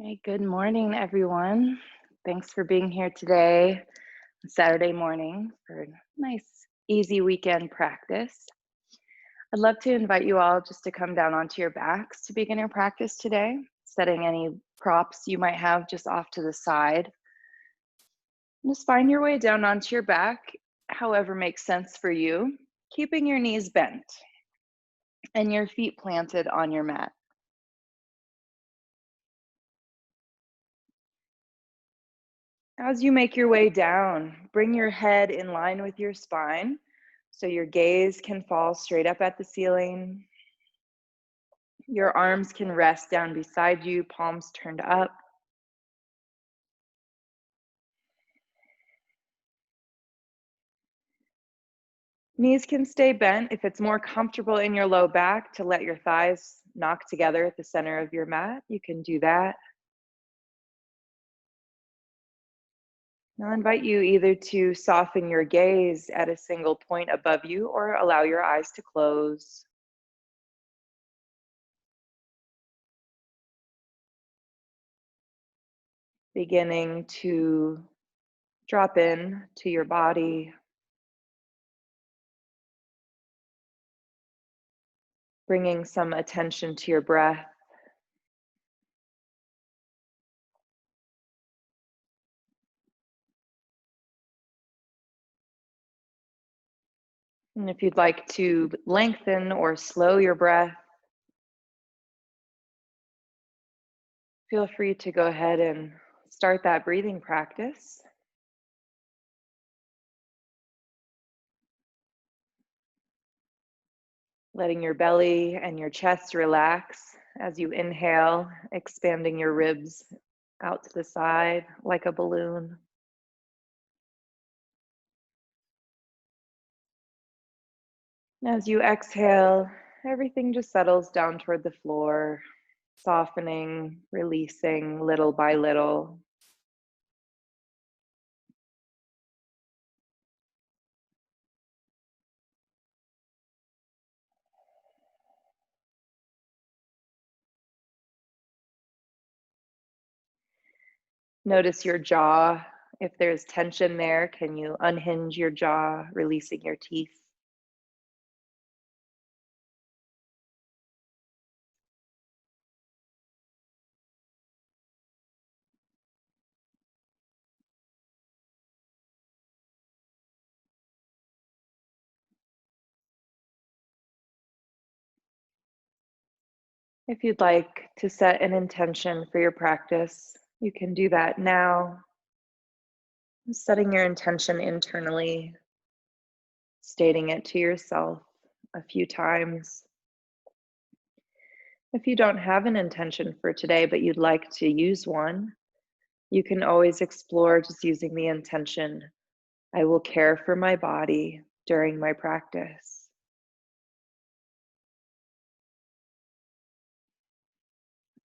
Hey, good morning, everyone. Thanks for being here today, Saturday morning, for a nice, easy weekend practice. I'd love to invite you all just to come down onto your backs to begin your practice today, setting any props you might have just off to the side. Just find your way down onto your back, however makes sense for you, keeping your knees bent and your feet planted on your mat. As you make your way down, bring your head in line with your spine so your gaze can fall straight up at the ceiling. Your arms can rest down beside you, palms turned up. Knees can stay bent if it's more comfortable in your low back to let your thighs knock together at the center of your mat. You can do that. I'll invite you either to soften your gaze at a single point above you or allow your eyes to close. Beginning to drop in to your body, bringing some attention to your breath. And if you'd like to lengthen or slow your breath, feel free to go ahead and start that breathing practice. Letting your belly and your chest relax as you inhale, expanding your ribs out to the side like a balloon. As you exhale, everything just settles down toward the floor, softening, releasing little by little. Notice your jaw. If there's tension there, can you unhinge your jaw, releasing your teeth? If you'd like to set an intention for your practice, you can do that now. Setting your intention internally, stating it to yourself a few times. If you don't have an intention for today, but you'd like to use one, you can always explore just using the intention, I will care for my body during my practice.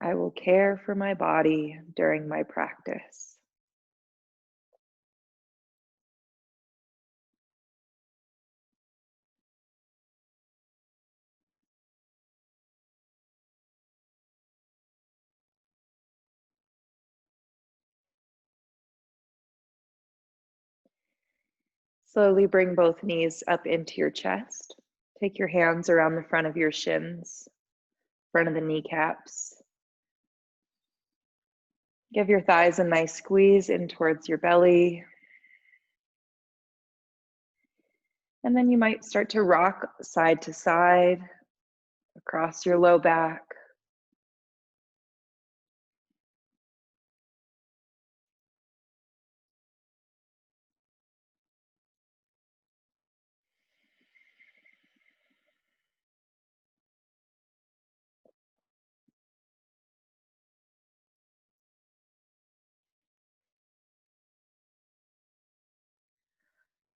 I will care for my body during my practice. Slowly bring both knees up into your chest. Take your hands around the front of your shins, front of the kneecaps. Give your thighs a nice squeeze in towards your belly. And then you might start to rock side to side across your low back.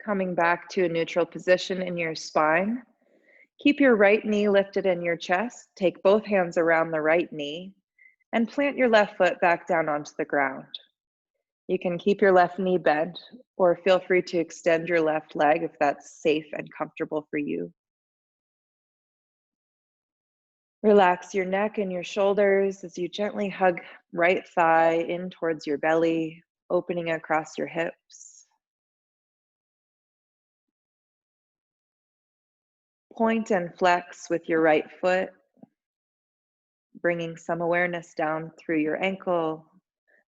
Coming back to a neutral position in your spine. Keep your right knee lifted in your chest. Take both hands around the right knee and plant your left foot back down onto the ground. You can keep your left knee bent or feel free to extend your left leg if that's safe and comfortable for you. Relax your neck and your shoulders as you gently hug right thigh in towards your belly, opening across your hips. Point and flex with your right foot, bringing some awareness down through your ankle,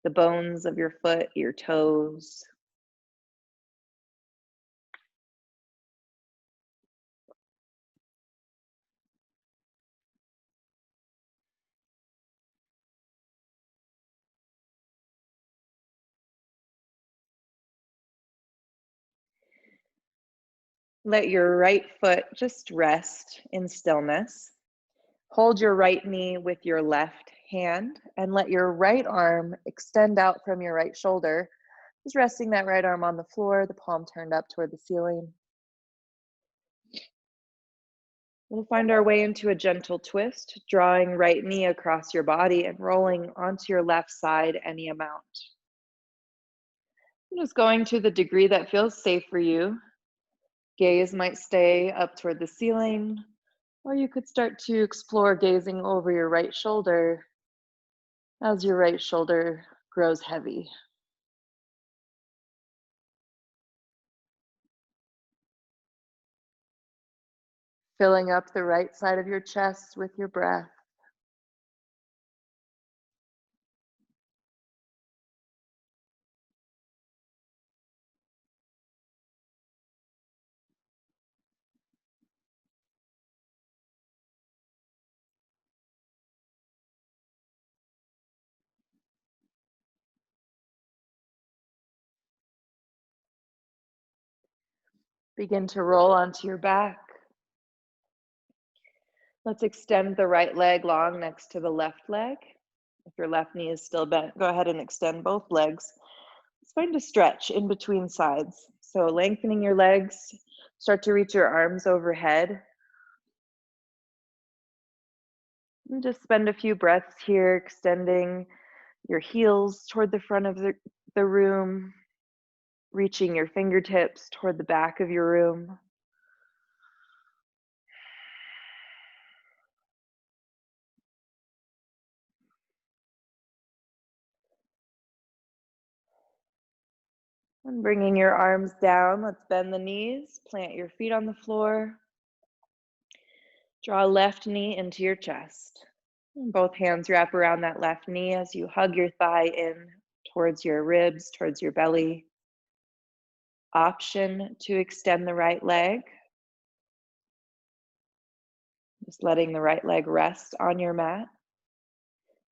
the bones of your foot, your toes. Let your right foot just rest in stillness. Hold your right knee with your left hand and let your right arm extend out from your right shoulder. Just resting that right arm on the floor, the palm turned up toward the ceiling. We'll find our way into a gentle twist, drawing right knee across your body and rolling onto your left side any amount. Just going to the degree that feels safe for you. Gaze might stay up toward the ceiling, or you could start to explore gazing over your right shoulder as your right shoulder grows heavy. Filling up the right side of your chest with your breath. Begin to roll onto your back. Let's extend the right leg long next to the left leg. If your left knee is still bent, go ahead and extend both legs. It's fine to stretch in between sides. So lengthening your legs, start to reach your arms overhead. And just spend a few breaths here, extending your heels toward the front of the room, reaching your fingertips toward the back of your room. And bringing your arms down, let's bend the knees, plant your feet on the floor. Draw left knee into your chest. And both hands wrap around that left knee as you hug your thigh in towards your ribs, towards your belly. Option to extend the right leg. Just letting the right leg rest on your mat.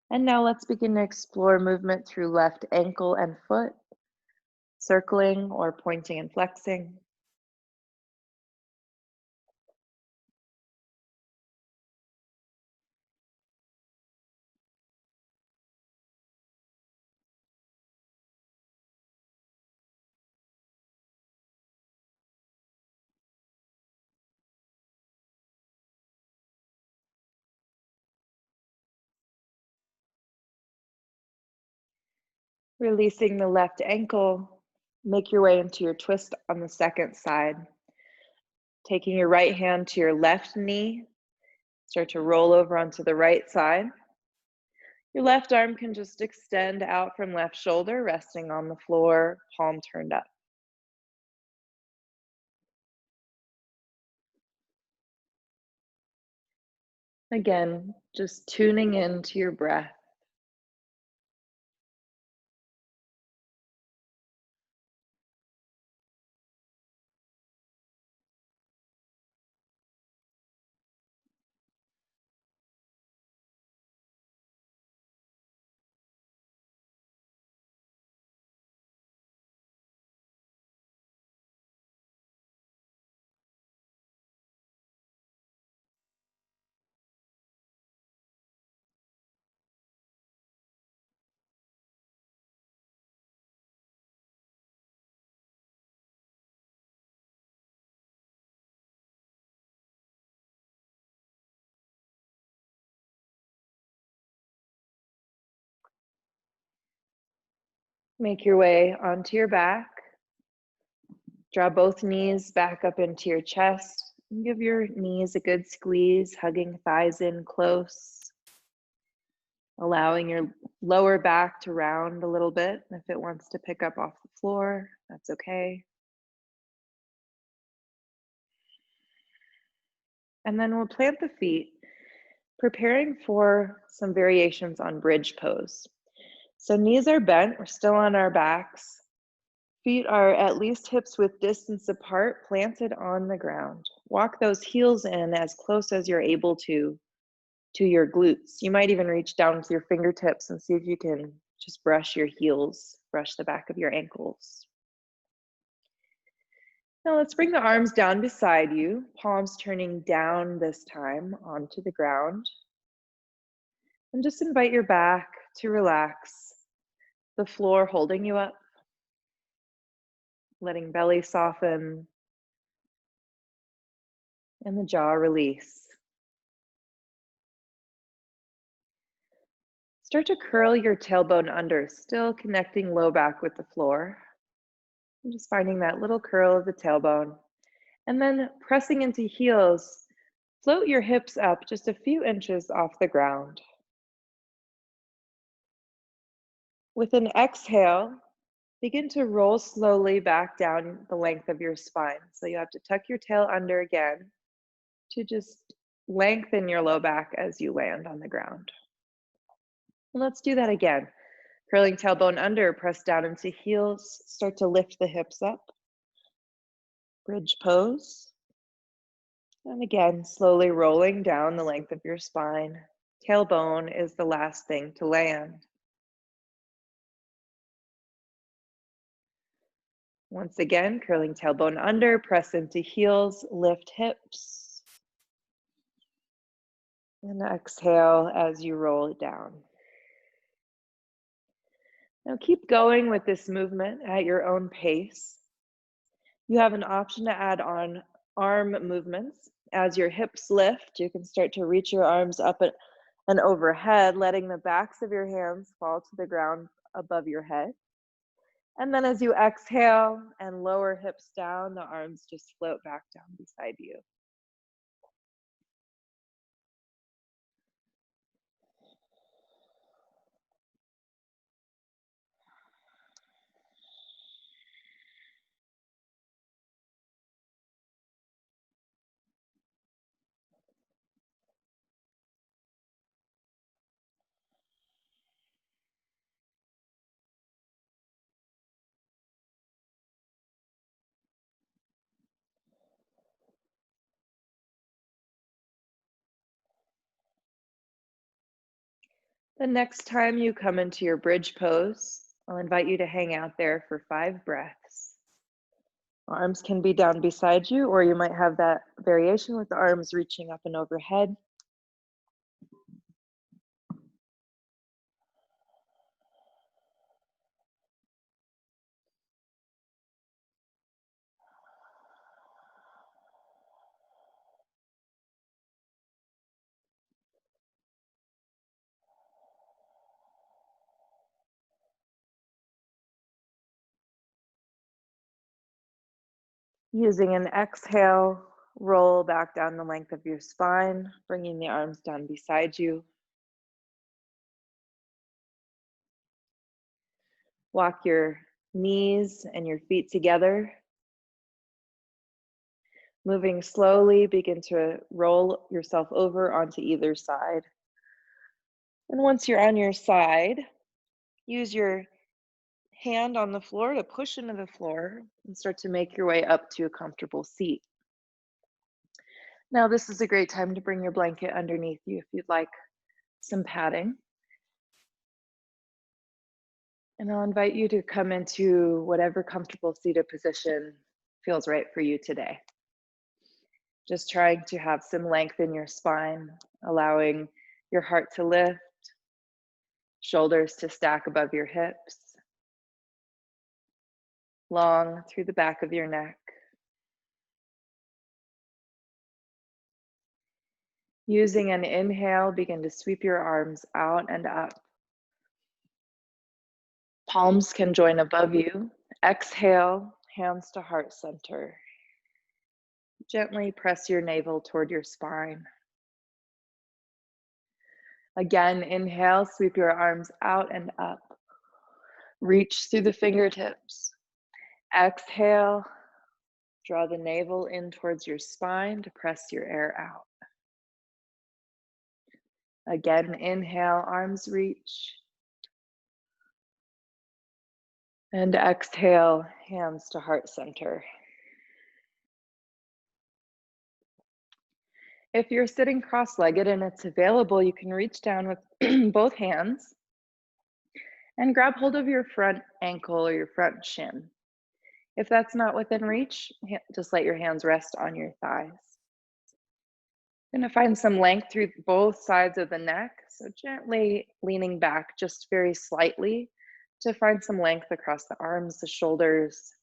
And now let's begin to explore movement through left ankle and foot, circling or pointing and flexing. Releasing the left ankle, make your way into your twist on the second side. Taking your right hand to your left knee, start to roll over onto the right side. Your left arm can just extend out from left shoulder, resting on the floor, palm turned up. Again, just tuning into your breath. Make your way onto your back. Draw both knees back up into your chest. And give your knees a good squeeze, hugging thighs in close, allowing your lower back to round a little bit. If it wants to pick up off the floor, that's okay. And then we'll plant the feet, preparing for some variations on bridge pose. So knees are bent, we're still on our backs. Feet are at least hips width distance apart, planted on the ground. Walk those heels in as close as you're able to your glutes. You might even reach down with your fingertips and see if you can just brush your heels, brush the back of your ankles. Now let's bring the arms down beside you, palms turning down this time onto the ground. And just invite your back to relax, the floor holding you up, letting belly soften and the jaw release. Start to curl your tailbone under, still connecting low back with the floor. I'm just finding that little curl of the tailbone. And then pressing into heels, float your hips up just a few inches off the ground. With an exhale, begin to roll slowly back down the length of your spine. So you have to tuck your tail under again to just lengthen your low back as you land on the ground. And let's do that again. Curling tailbone under, press down into heels, start to lift the hips up. Bridge pose. And again, slowly rolling down the length of your spine. Tailbone is the last thing to land. Once again, curling tailbone under, press into heels, lift hips. And exhale as you roll it down. Now keep going with this movement at your own pace. You have an option to add on arm movements. As your hips lift, you can start to reach your arms up and overhead, letting the backs of your hands fall to the ground above your head. And then as you exhale and lower hips down, the arms just float back down beside you. The next time you come into your bridge pose, I'll invite you to hang out there for 5 breaths. Arms can be down beside you, or you might have that variation with the arms reaching up and overhead. Using an exhale, roll back down the length of your spine, bringing the arms down beside you. Walk your knees and your feet together. Moving slowly, begin to roll yourself over onto either side. And once you're on your side, use your hand on the floor to push into the floor and start to make your way up to a comfortable seat. Now, this is a great time to bring your blanket underneath you if you'd like some padding. And I'll invite you to come into whatever comfortable seated position feels right for you today. Just trying to have some length in your spine, allowing your heart to lift, shoulders to stack above your hips, long through the back of your neck. Using an inhale, begin to sweep your arms out and up. Palms can join above you. Exhale, hands to heart center. Gently press your navel toward your spine. Again, inhale, sweep your arms out and up. Reach through the fingertips. Exhale, draw the navel in towards your spine to press your air out. Again, inhale, arms reach. And exhale, hands to heart center. If you're sitting cross-legged and it's available, you can reach down with both hands and grab hold of your front ankle or your front shin. If that's not within reach, just let your hands rest on your thighs. You're gonna find some length through both sides of the neck, so gently leaning back just very slightly to find some length across the arms, the shoulders.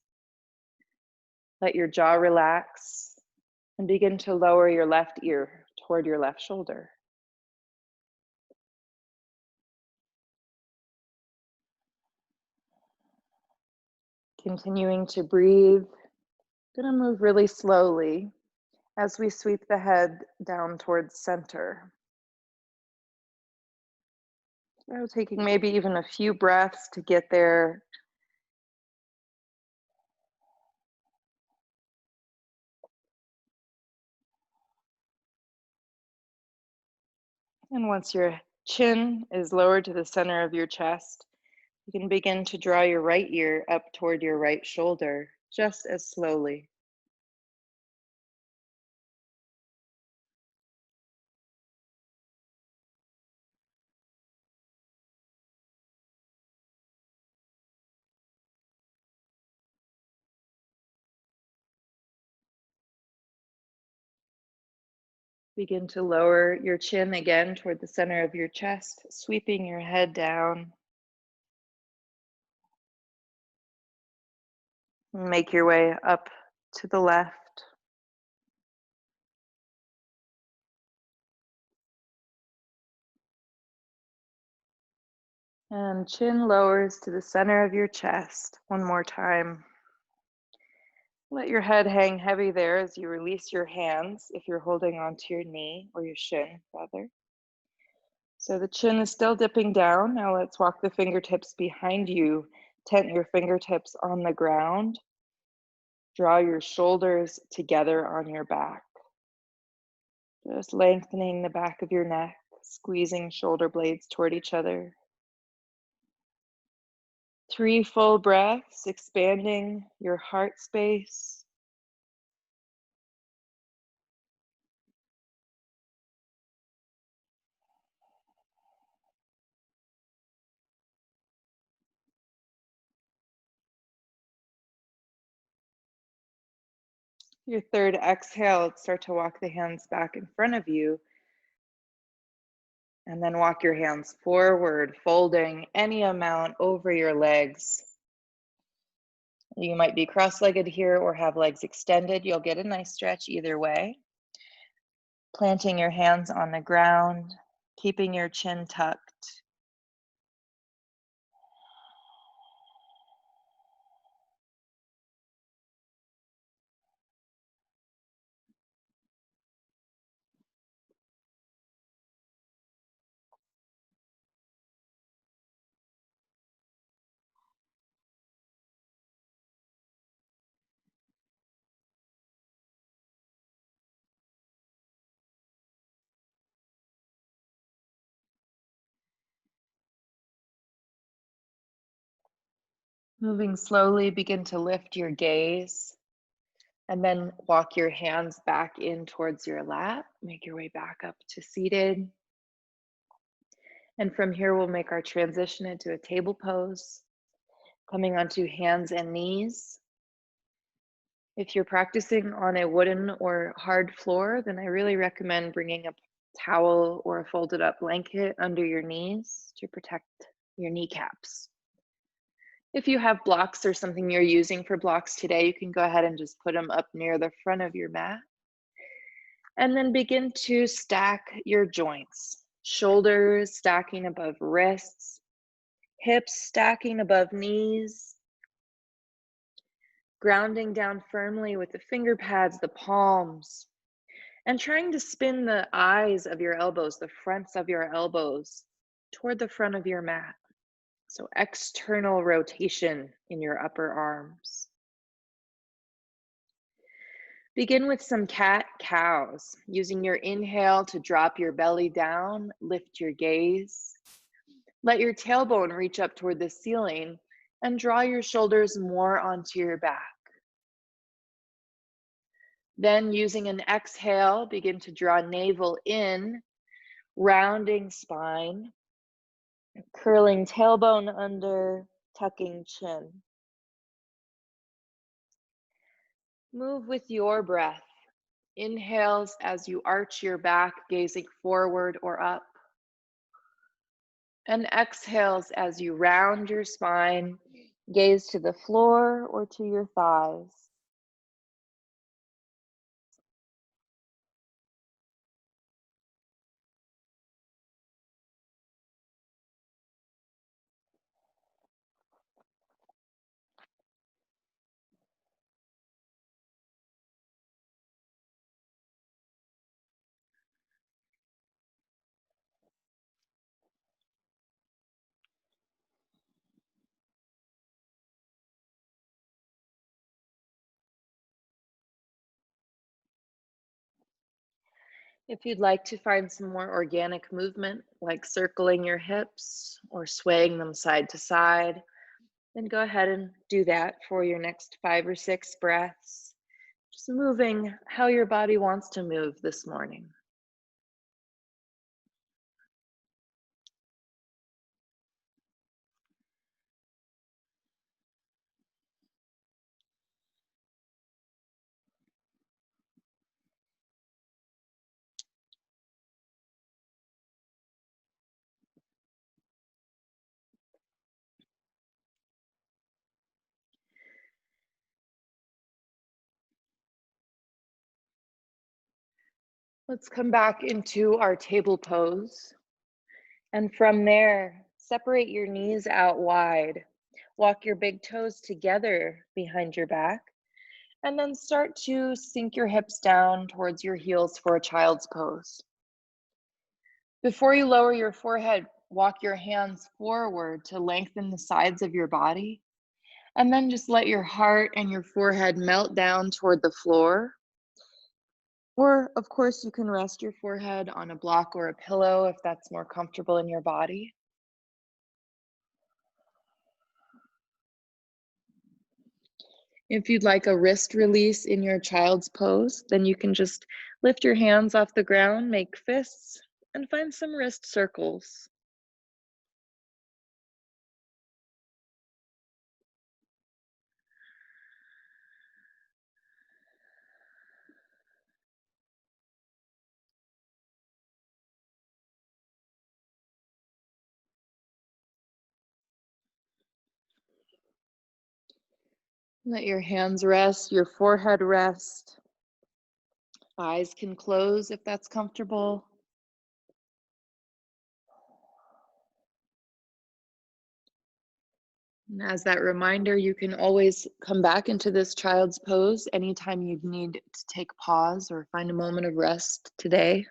Let your jaw relax and begin to lower your left ear toward your left shoulder. Continuing to breathe. Gonna move really slowly as we sweep the head down towards center. So taking maybe even a few breaths to get there. And once your chin is lowered to the center of your chest, you can begin to draw your right ear up toward your right shoulder, just as slowly. Begin to lower your chin again toward the center of your chest, sweeping your head down. Make your way up to the left. And chin lowers to the center of your chest. One more time. Let your head hang heavy there as you release your hands if you're holding onto your knee or your shin, rather. So the chin is still dipping down. Now let's walk the fingertips behind you. Tent your fingertips on the ground. Draw your shoulders together on your back. Just lengthening the back of your neck, squeezing shoulder blades toward each other. 3 full breaths, expanding your heart space. Your third exhale, start to walk the hands back in front of you. And then walk your hands forward, folding any amount over your legs. You might be cross-legged here or have legs extended. You'll get a nice stretch either way. Planting your hands on the ground, keeping your chin tucked. Moving slowly, begin to lift your gaze and then walk your hands back in towards your lap. Make your way back up to seated. And from here, we'll make our transition into a table pose, coming onto hands and knees. If you're practicing on a wooden or hard floor, then I really recommend bringing a towel or a folded up blanket under your knees to protect your kneecaps. If you have blocks or something you're using for blocks today, you can go ahead and just put them up near the front of your mat. And then begin to stack your joints. Shoulders stacking above wrists, hips stacking above knees. Grounding down firmly with the finger pads, the palms, and trying to spin the eyes of your elbows, the fronts of your elbows, toward the front of your mat. So external rotation in your upper arms. Begin with some cat-cows, using your inhale to drop your belly down, lift your gaze. Let your tailbone reach up toward the ceiling and draw your shoulders more onto your back. Then, using an exhale, begin to draw navel in, rounding spine, curling tailbone under, tucking chin. Move with your breath. Inhales as you arch your back, gazing forward or up. And exhales as you round your spine, gaze to the floor or to your thighs. If you'd like to find some more organic movement, like circling your hips or swaying them side to side, then go ahead and do that for your next 5 or 6 breaths. Just moving how your body wants to move this morning. Let's come back into our table pose. And from there, separate your knees out wide. Walk your big toes together behind your back. And then start to sink your hips down towards your heels for a child's pose. Before you lower your forehead, walk your hands forward to lengthen the sides of your body. And then just let your heart and your forehead melt down toward the floor. Or, of course, you can rest your forehead on a block or a pillow if that's more comfortable in your body. If you'd like a wrist release in your child's pose, then you can just lift your hands off the ground, make fists, and find some wrist circles. Let your hands rest, your forehead rest. Eyes can close if that's comfortable. And as that reminder, you can always come back into this child's pose anytime you need to take pause or find a moment of rest today.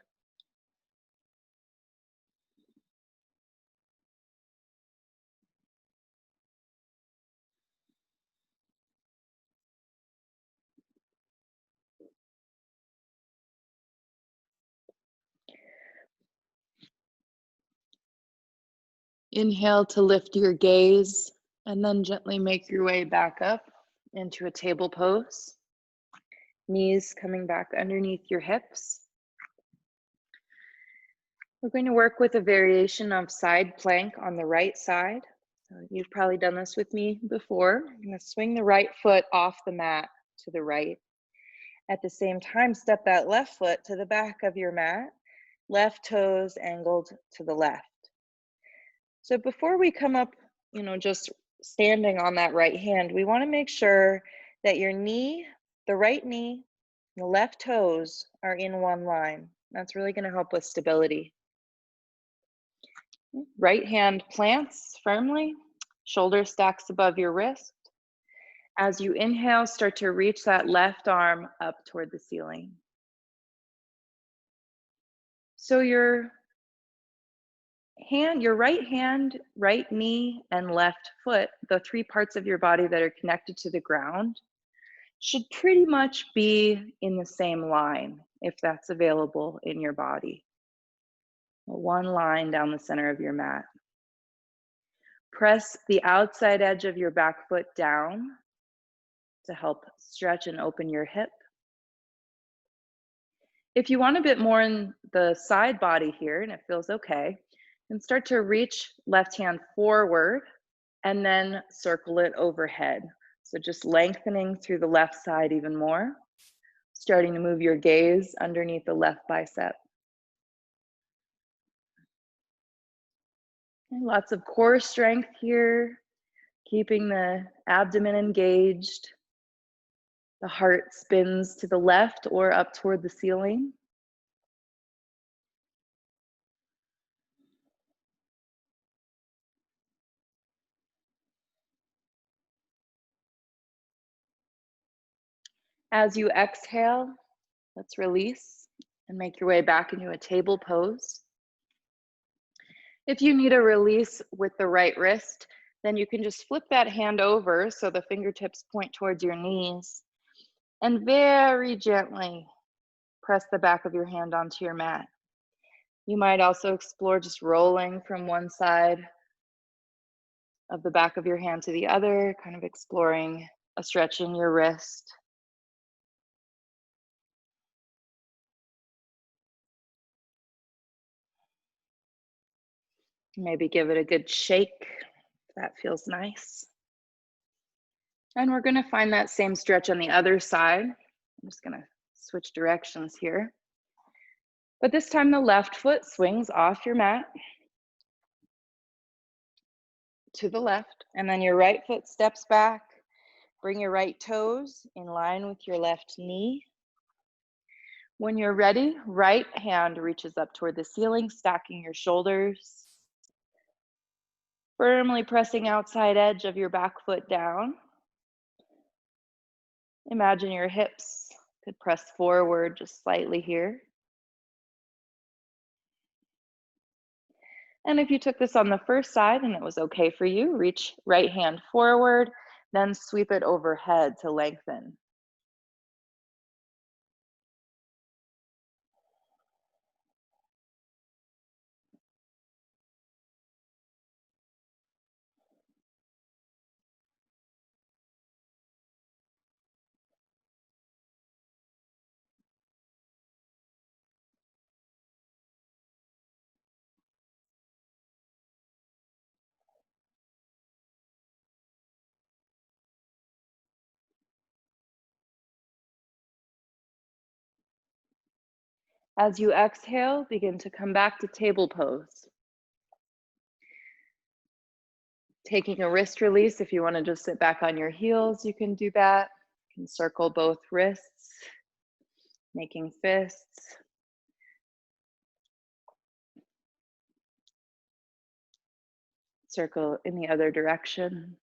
Inhale to lift your gaze, and then gently make your way back up into a table pose. Knees coming back underneath your hips. We're going to work with a variation of side plank on the right side. You've probably done this with me before. I'm going to swing the right foot off the mat to the right. At the same time, step that left foot to the back of your mat, left toes angled to the left. So before we come up, just standing on that right hand, we want to make sure that your knee, the right knee, and the left toes are in one line. That's really going to help with stability. Right hand plants firmly, shoulder stacks above your wrist. As you inhale, start to reach that left arm up toward the ceiling. So your right hand, right knee, and left foot, the three parts of your body that are connected to the ground, should pretty much be in the same line if that's available in your body. One line down the center of your mat. Press the outside edge of your back foot down to help stretch and open your hip. If you want a bit more in the side body here, and it feels okay, then start to reach left hand forward and then circle it overhead. So just lengthening through the left side even more, starting to move your gaze underneath the left bicep. And lots of core strength here, keeping the abdomen engaged. The heart spins to the left or up toward the ceiling. As you exhale, let's release and make your way back into a table pose. If you need a release with the right wrist, then you can just flip that hand over so the fingertips point towards your knees and very gently press the back of your hand onto your mat. You might also explore just rolling from one side of the back of your hand to the other, kind of exploring a stretch in your wrist. Maybe give it a good shake if that feels nice. And we're gonna find that same stretch on the other side. I'm just gonna switch directions here. But this time the left foot swings off your mat to the left, and then your right foot steps back. Bring your right toes in line with your left knee. When you're ready, right hand reaches up toward the ceiling, stacking your shoulders. Firmly pressing outside edge of your back foot down. Imagine your hips could press forward just slightly here. And if you took this on the first side and it was okay for you, reach right hand forward, then sweep it overhead to lengthen. As you exhale, begin to come back to table pose. Taking a wrist release, if you want to just sit back on your heels, you can do that. You can circle both wrists, making fists. Circle in the other direction.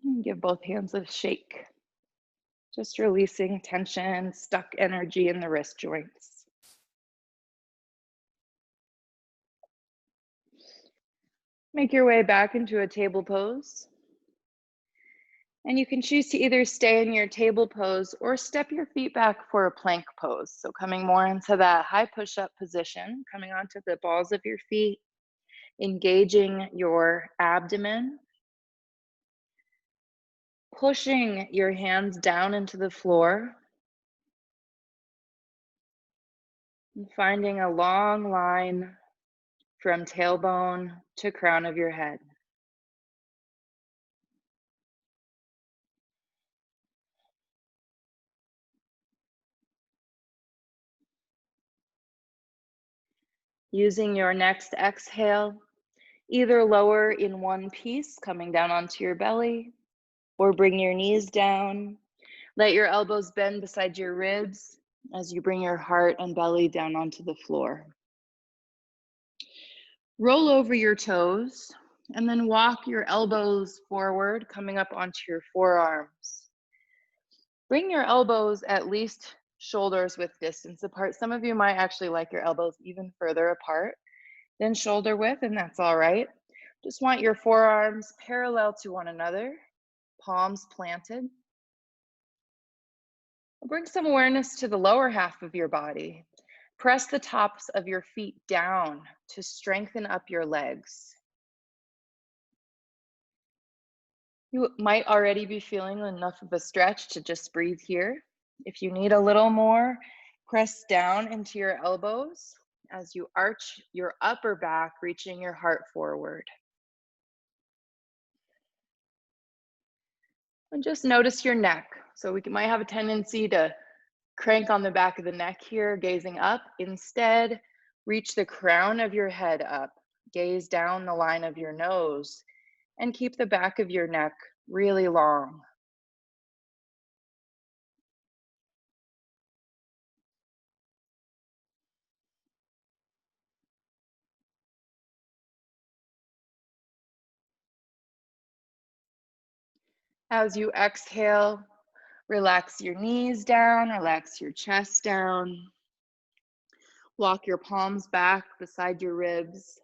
And give both hands a shake. Just releasing tension, stuck energy in the wrist joints. Make your way back into a table pose. And you can choose to either stay in your table pose or step your feet back for a plank pose. So coming more into that high push-up position, coming onto the balls of your feet, engaging your abdomen, pushing your hands down into the floor, and finding a long line from tailbone to crown of your head. Using your next exhale, either lower in one piece, coming down onto your belly, or bring your knees down. Let your elbows bend beside your ribs. as you bring your heart and belly down onto the floor. Roll over your toes and then walk your elbows forward, coming up onto your forearms. Bring your elbows at least shoulders width distance apart. Some of you might actually like your elbows even further apart than shoulder width, and that's all right. Just want your forearms parallel to one another, palms planted. Bring some awareness to the lower half of your body. Press the tops of your feet down to strengthen up your legs. You might already be feeling enough of a stretch to just breathe here. If you need a little more, press down into your elbows as you arch your upper back, reaching your heart forward. And just notice your neck. So we might have a tendency to crank on the back of the neck here, gazing up. Instead, reach the crown of your head up. Gaze down the line of your nose and keep the back of your neck really long. As you exhale, relax your knees down, relax your chest down. Walk your palms back beside your ribs.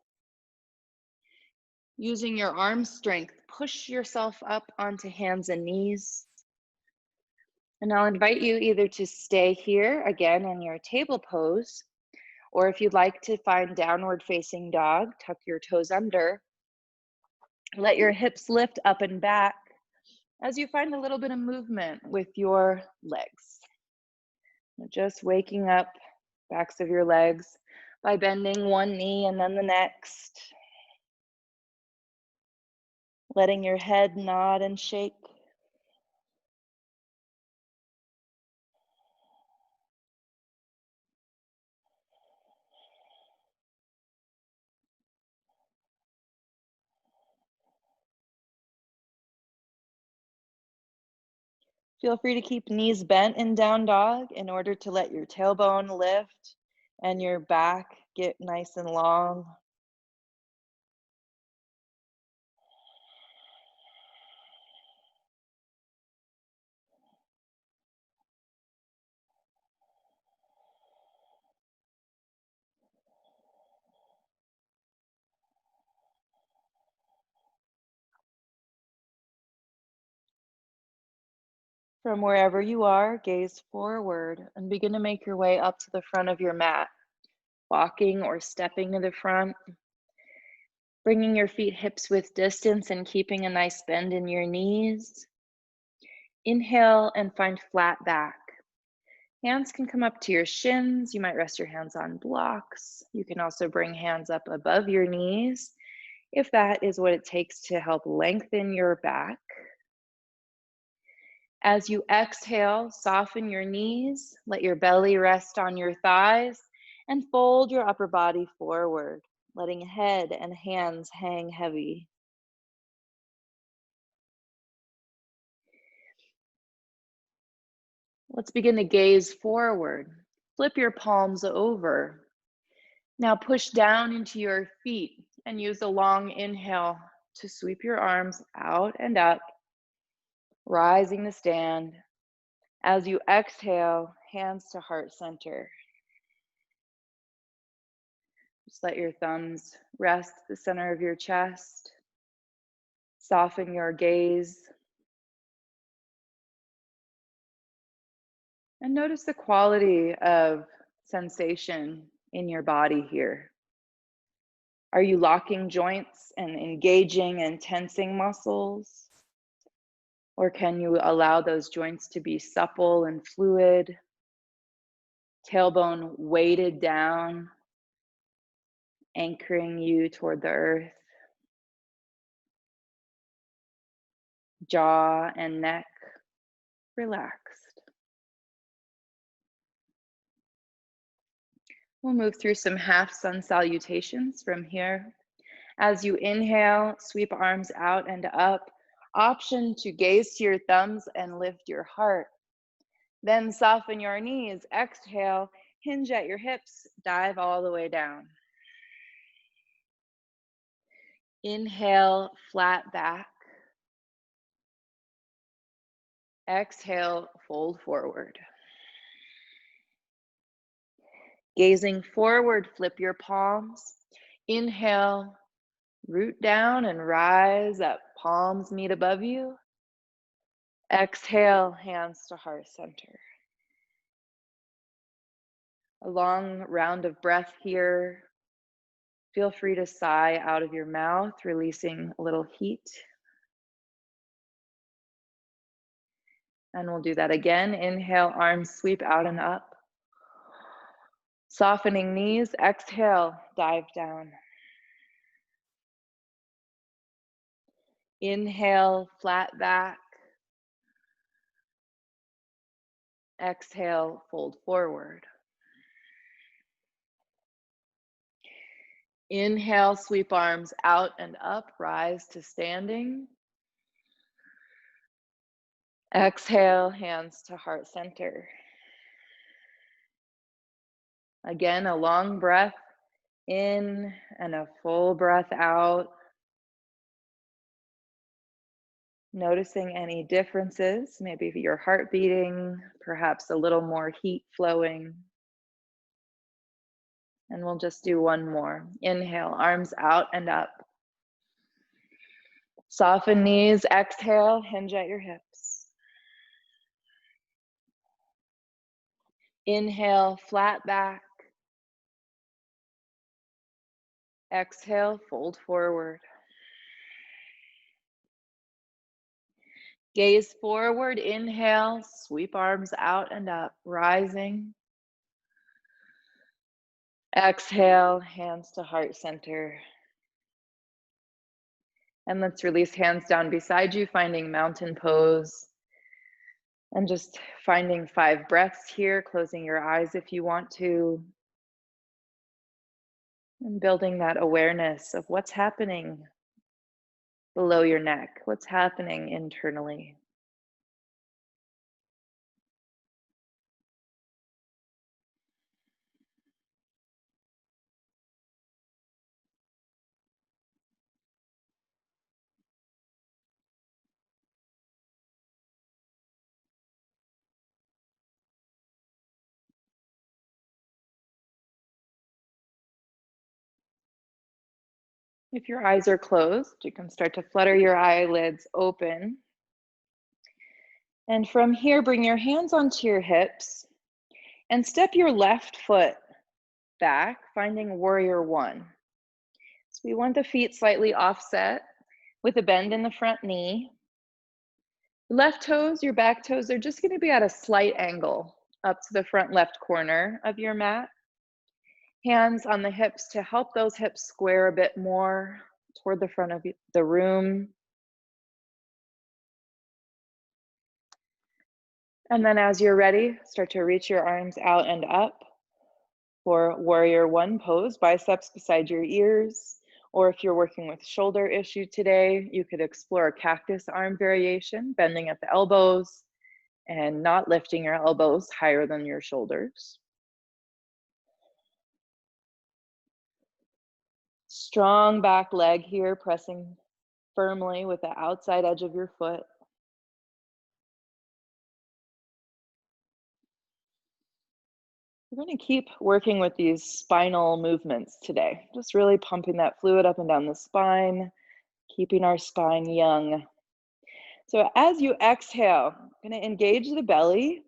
Using your arm strength, push yourself up onto hands and knees. And I'll invite you either to stay here again in your table pose, or if you'd like to find downward facing dog, tuck your toes under. Let your hips lift up and back as you find a little bit of movement with your legs. Just waking up backs of your legs by bending one knee and then the next. Letting your head nod and shake. Feel free to keep knees bent in down dog in order to let your tailbone lift and your back get nice and long. From wherever you are, gaze forward and begin to make your way up to the front of your mat, walking or stepping to the front, bringing your feet hips width distance and keeping a nice bend in your knees. Inhale and find flat back. Hands can come up to your shins. You might rest your hands on blocks. You can also bring hands up above your knees if that is what it takes to help lengthen your back. As you exhale, soften your knees, let your belly rest on your thighs, and fold your upper body forward, letting head and hands hang heavy. Let's begin to gaze forward. Flip your palms over. Now push down into your feet and use a long inhale to sweep your arms out and up, rising to stand. As you exhale, hands to heart center. Just let your thumbs rest the center of your chest. Soften your gaze. And notice the quality of sensation in your body here. Are you locking joints and engaging and tensing muscles? Or can you allow those joints to be supple and fluid? Tailbone weighted down, anchoring you toward the earth. Jaw and neck relaxed. We'll move through some half sun salutations from here. As you inhale, sweep arms out and up. Option to gaze to your thumbs and lift your heart. Then soften your knees. Exhale, hinge at your hips, dive all the way down. Inhale, flat back. Exhale, fold forward. Gazing forward, flip your palms. Inhale, root down and rise up. Palms meet above you. Exhale, hands to heart center. A long round of breath here. Feel free to sigh out of your mouth, releasing a little heat. And we'll do that again. Inhale, arms sweep out and up. Softening knees, exhale, dive down. Inhale, flat back. Exhale, fold forward. Inhale, sweep arms out and up, rise to standing. Exhale, hands to heart center. Again, a long breath in and a full breath out. Noticing any differences, maybe your heart beating, perhaps a little more heat flowing. And we'll just do one more. Inhale, arms out and up. Soften knees, exhale, hinge at your hips. Inhale, flat back. Exhale, fold forward. Gaze forward, inhale, sweep arms out and up, rising. Exhale, hands to heart center. And let's release hands down beside you, finding mountain pose. And just finding 5 breaths here, closing your eyes if you want to. And building that awareness of what's happening below your neck, what's happening internally. If your eyes are closed, you can start to flutter your eyelids open. And from here, bring your hands onto your hips and step your left foot back, finding warrior 1. So we want the feet slightly offset with a bend in the front knee. Left toes, your back toes, they're just going to be at a slight angle up to the front left corner of your mat. Hands on the hips to help those hips square a bit more toward the front of the room. And then as you're ready, start to reach your arms out and up for warrior 1 pose, biceps beside your ears. Or if you're working with shoulder issue today, you could explore a cactus arm variation, bending at the elbows and not lifting your elbows higher than your shoulders. Strong back leg here, pressing firmly with the outside edge of your foot. We're going to keep working with these spinal movements today, just really pumping that fluid up and down the spine, keeping our spine young. So as you exhale, I'm going to engage the belly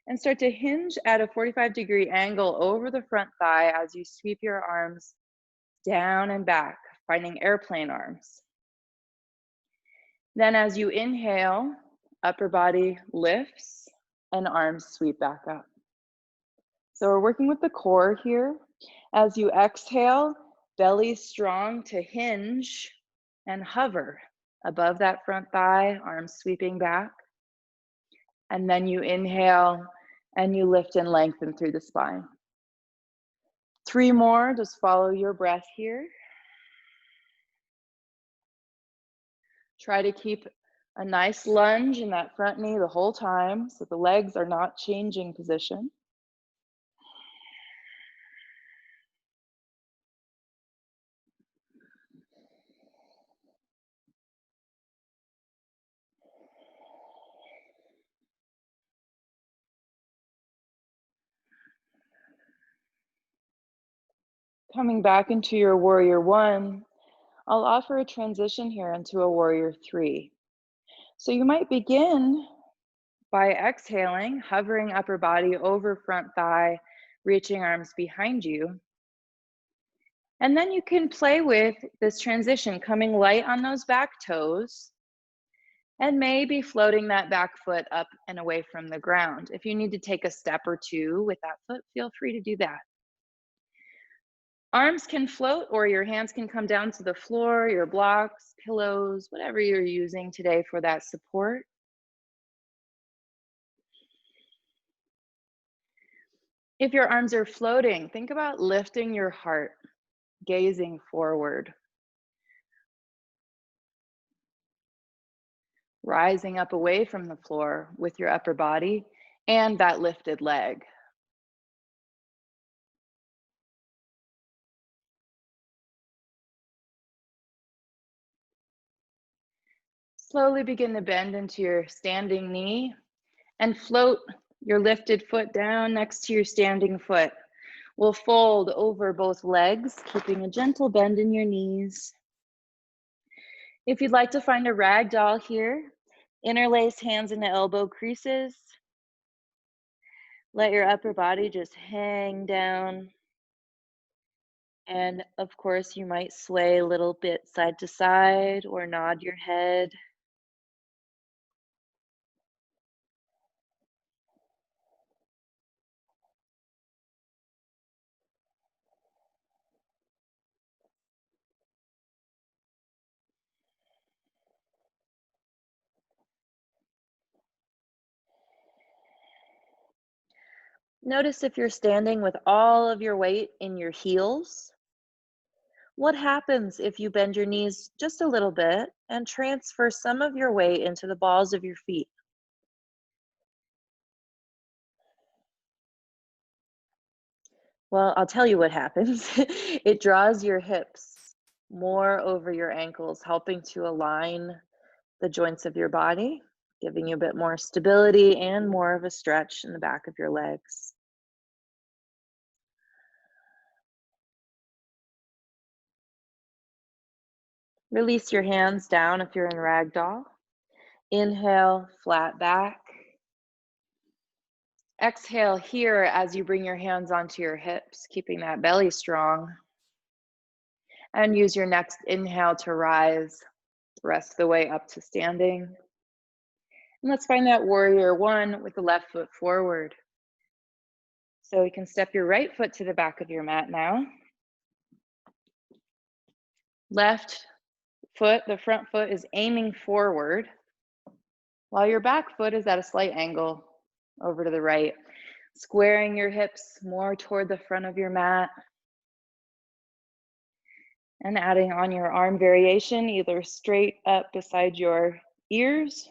and start to hinge at a 45-degree angle over the front thigh as you sweep your arms down and back, finding airplane arms. Then as you inhale, upper body lifts and arms sweep back up. So we're working with the core here. As you exhale, belly strong to hinge and hover above that front thigh, arms sweeping back. And then you inhale and you lift and lengthen through the spine. 3 more, just follow your breath here. Try to keep A nice lunge in that front knee the whole time so the legs are not changing position. Coming back into your warrior one, I'll offer a transition here into a warrior three. So you might begin by exhaling, hovering upper body over front thigh, reaching arms behind you. And then you can play with this transition, coming light on those back toes and maybe floating that back foot up and away from the ground. If you need to take a step or two with that foot, feel free to do that. Arms can float or your hands can come down to the floor, your blocks, pillows, whatever you're using today for that support. If your arms are floating, think about lifting your heart, gazing forward, rising up away from the floor with your upper body and that lifted leg. Slowly begin to bend into your standing knee and float your lifted foot down next to your standing foot. We'll fold over both legs, keeping a gentle bend in your knees. If you'd like to find a rag doll here, interlace hands into elbow creases. Let your upper body just hang down. And of course, you might sway a little bit side to side or nod your head. Notice if you're standing with all of your weight in your heels. What happens if you bend your knees just a little bit and transfer some of your weight into the balls of your feet? Well, I'll tell you what happens. It draws your hips more over your ankles, helping to align the joints of your body, giving you a bit more stability and more of a stretch in the back of your legs. Release your hands down if you're in ragdoll. Inhale, flat back. Exhale here as you bring your hands onto your hips, keeping that belly strong. And use your next inhale to rise, rest the way up to standing. And let's find that warrior one with the left foot forward. So you can step your right foot to the back of your mat now. Left foot, the front foot is aiming forward, while your back foot is at a slight angle over to the right. Squaring your hips more toward the front of your mat. And adding on your arm variation, either straight up beside your ears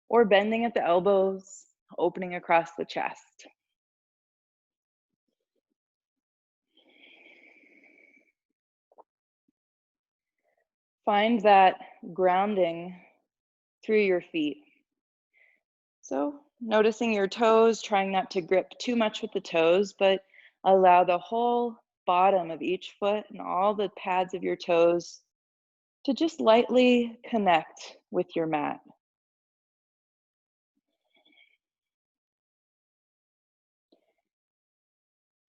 or bending at the elbows, opening across the chest. Find that grounding through your feet. So noticing your toes, trying not to grip too much with the toes, but allow the whole bottom of each foot and all the pads of your toes to just lightly connect with your mat.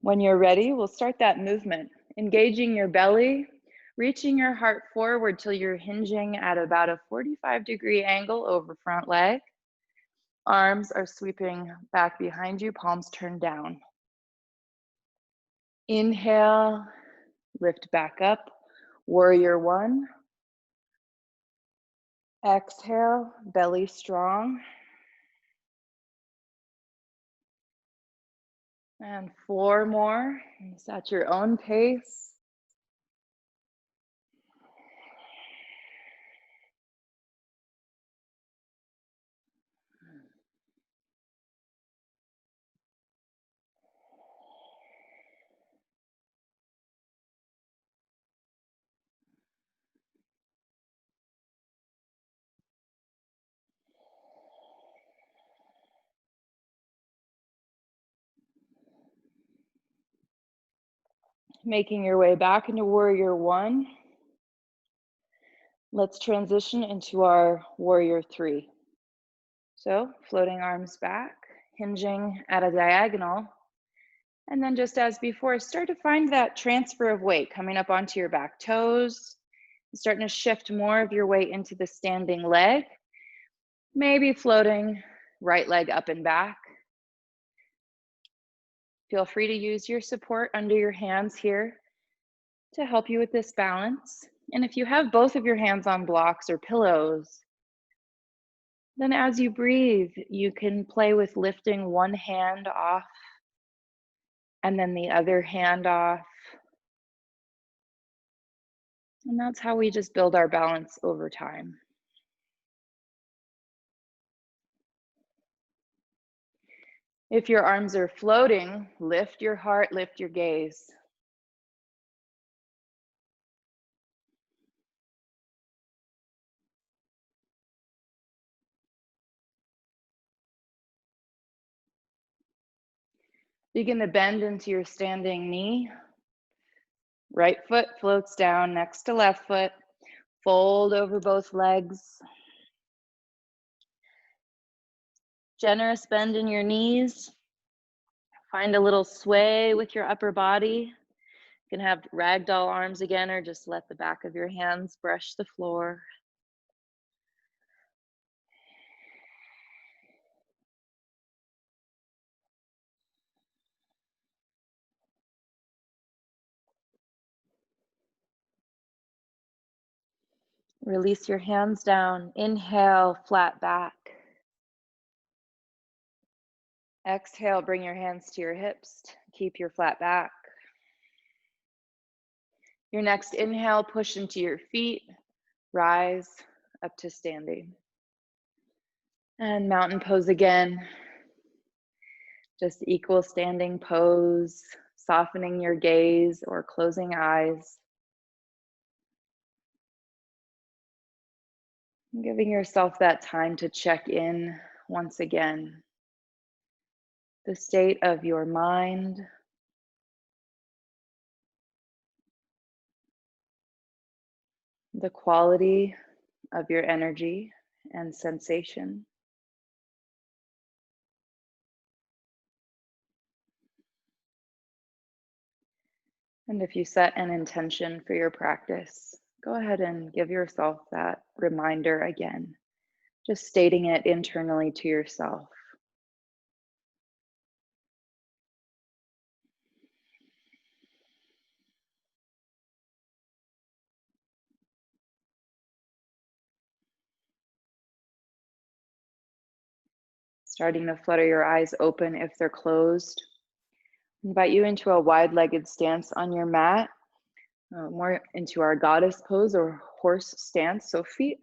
When you're ready, we'll start that movement, engaging your belly, reaching your heart forward till you're hinging at about a 45-degree angle over front leg. Arms are sweeping back behind you, palms turned down. Inhale, lift back up, warrior one. Exhale, belly strong. And 4 more, it's at your own pace. Making your way back into Warrior One, let's transition into our Warrior Three. So floating arms back, hinging at a diagonal, and then just as before, start to find that transfer of weight coming up onto your back toes, starting to shift more of your weight into the standing leg, maybe floating right leg up and back. Feel free to use your support under your hands here to help you with this balance. And if you have both of your hands on blocks or pillows, then as you breathe, you can play with lifting one hand off and then the other hand off. And that's how we just build our balance over time. If your arms are floating, lift your heart, lift your gaze. Begin to bend into your standing knee. Right foot floats down next to left foot. Fold over both legs. Generous bend in your knees. Find a little sway with your upper body. You can have ragdoll arms again, or just let the back of your hands brush the floor. Release your hands down. Inhale, flat back. Exhale, bring your hands to your hips. Keep your flat back. Your next inhale, push into your feet. Rise up to standing. And mountain pose again. Just equal standing pose, softening your gaze or closing eyes. Giving yourself that time to check in once again. The state of your mind, the quality of your energy and sensation. And if you set an intention for your practice, go ahead and give yourself that reminder again, just stating it internally to yourself. Starting to flutter your eyes open if they're closed. Invite you into a wide-legged stance on your mat, more into our goddess pose or horse stance. So feet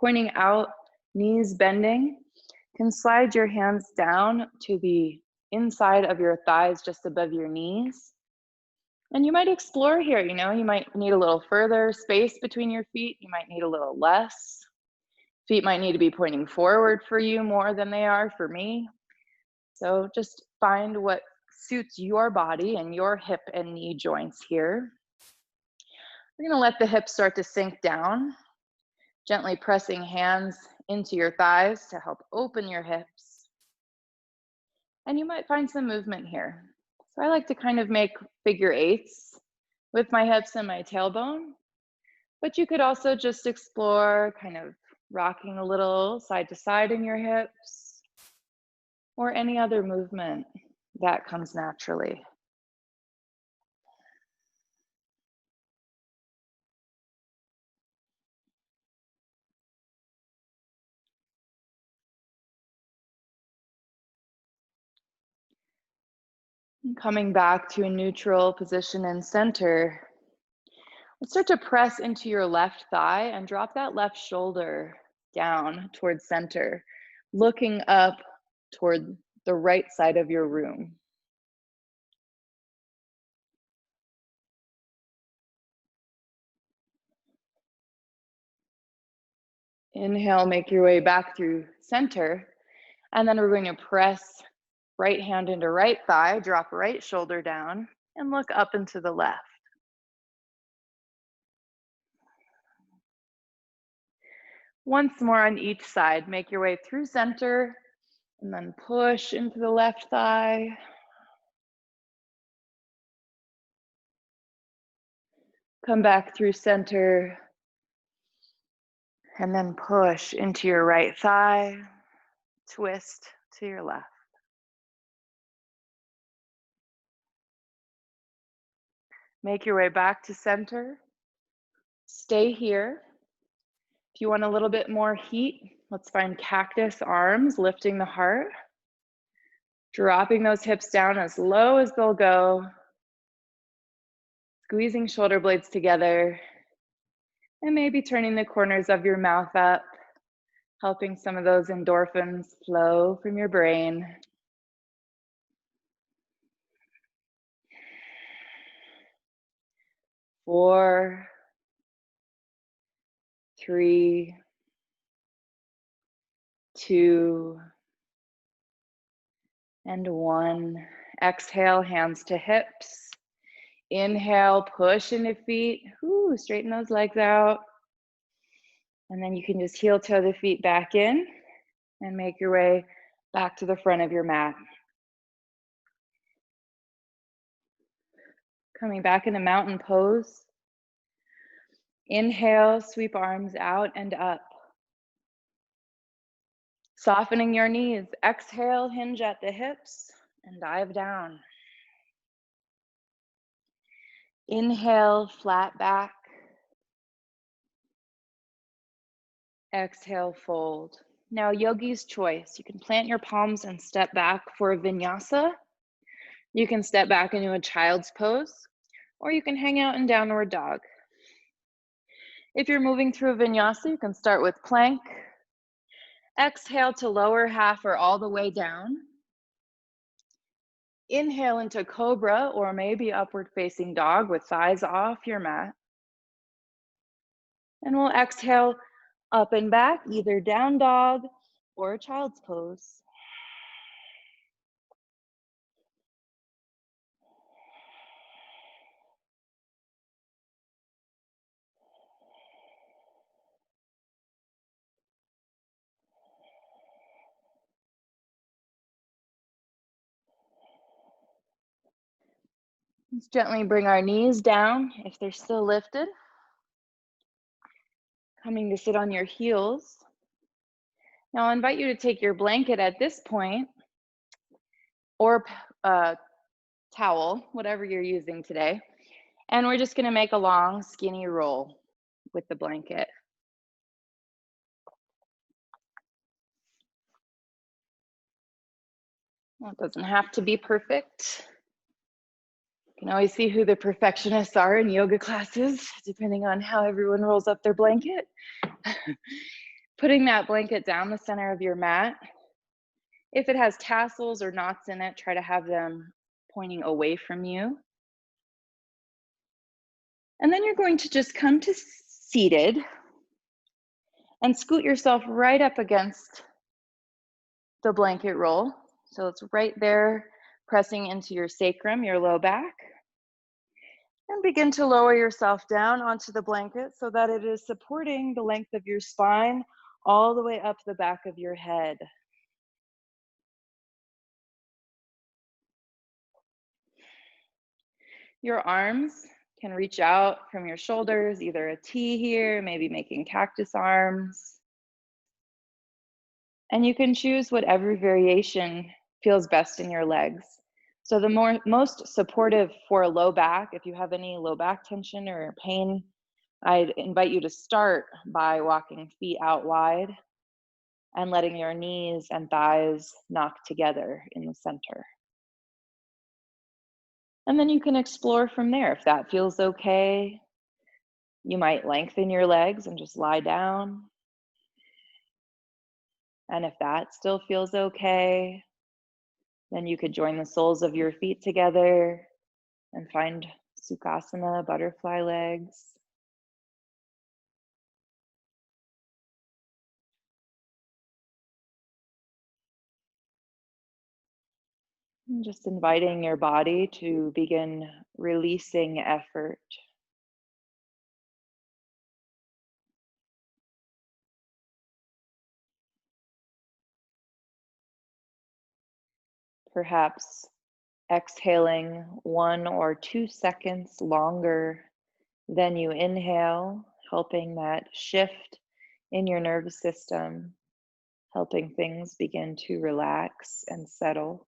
pointing out, knees bending. You can slide your hands down to the inside of your thighs, just above your knees. And you might explore here, you might need a little further space between your feet. You might need a little less. Feet might need to be pointing forward for you more than they are for me. So just find what suits your body and your hip and knee joints here. We're gonna let the hips start to sink down, gently pressing hands into your thighs to help open your hips. And you might find some movement here. So I like to kind of make figure eights with my hips and my tailbone, but you could also just explore kind of rocking a little side to side in your hips or any other movement that comes naturally. Coming back to a neutral position in center, let's start to press into your left thigh and drop that left shoulder down towards center, looking up toward the right side of your room. Inhale, make your way back through center, and then we're going to press right hand into right thigh, drop right shoulder down, and look up and to the left. Once more on each side. Make your way through center and then push into the left thigh. Come back through center and then push into your right thigh. Twist to your left. Make your way back to center. Stay here. If you want a little bit more heat, let's find cactus arms, lifting the heart. Dropping those hips down as low as they'll go. Squeezing shoulder blades together. And maybe turning the corners of your mouth up, helping some of those endorphins flow from your brain. Four, three, two, and one. Exhale, hands to hips. Inhale, push into feet. Ooh, straighten those legs out. And then you can just heel toe the feet back in and make your way back to the front of your mat. Coming back into mountain pose. Inhale, sweep arms out and up. Softening your knees. Exhale, hinge at the hips and dive down. Inhale, flat back. Exhale, fold. Now, yogi's choice. You can plant your palms and step back for a vinyasa. You can step back into a child's pose, or you can hang out in downward dog. If you're moving through a vinyasa, you can start with plank. Exhale to lower half or all the way down. Inhale into cobra or maybe upward facing dog with thighs off your mat. And we'll exhale up and back, either down dog or child's pose. Let's gently bring our knees down if they're still lifted. Coming to sit on your heels. Now I'll invite you to take your blanket at this point, or towel, whatever you're using today. And we're just gonna make a long, skinny roll with the blanket. Well, it doesn't have to be perfect. You can always see who the perfectionists are in yoga classes, depending on how everyone rolls up their blanket. Putting that blanket down the center of your mat. If it has tassels or knots in it, try to have them pointing away from you. And then you're going to just come to seated and scoot yourself right up against the blanket roll. So it's right there, pressing into your sacrum, your low back. And begin to lower yourself down onto the blanket so that it is supporting the length of your spine all the way up the back of your head. Your arms can reach out from your shoulders, either a T here, maybe making cactus arms. And you can choose whatever variation feels best in your legs. So the most supportive for a low back, if you have any low back tension or pain, I'd invite you to start by walking feet out wide and letting your knees and thighs knock together in the center. And then you can explore from there. If that feels okay, you might lengthen your legs and just lie down. And if that still feels okay, then you could join the soles of your feet together and find Sukhasana, butterfly legs. And just inviting your body to begin releasing effort. Perhaps exhaling 1 or 2 seconds longer than you inhale, helping that shift in your nervous system, helping things begin to relax and settle.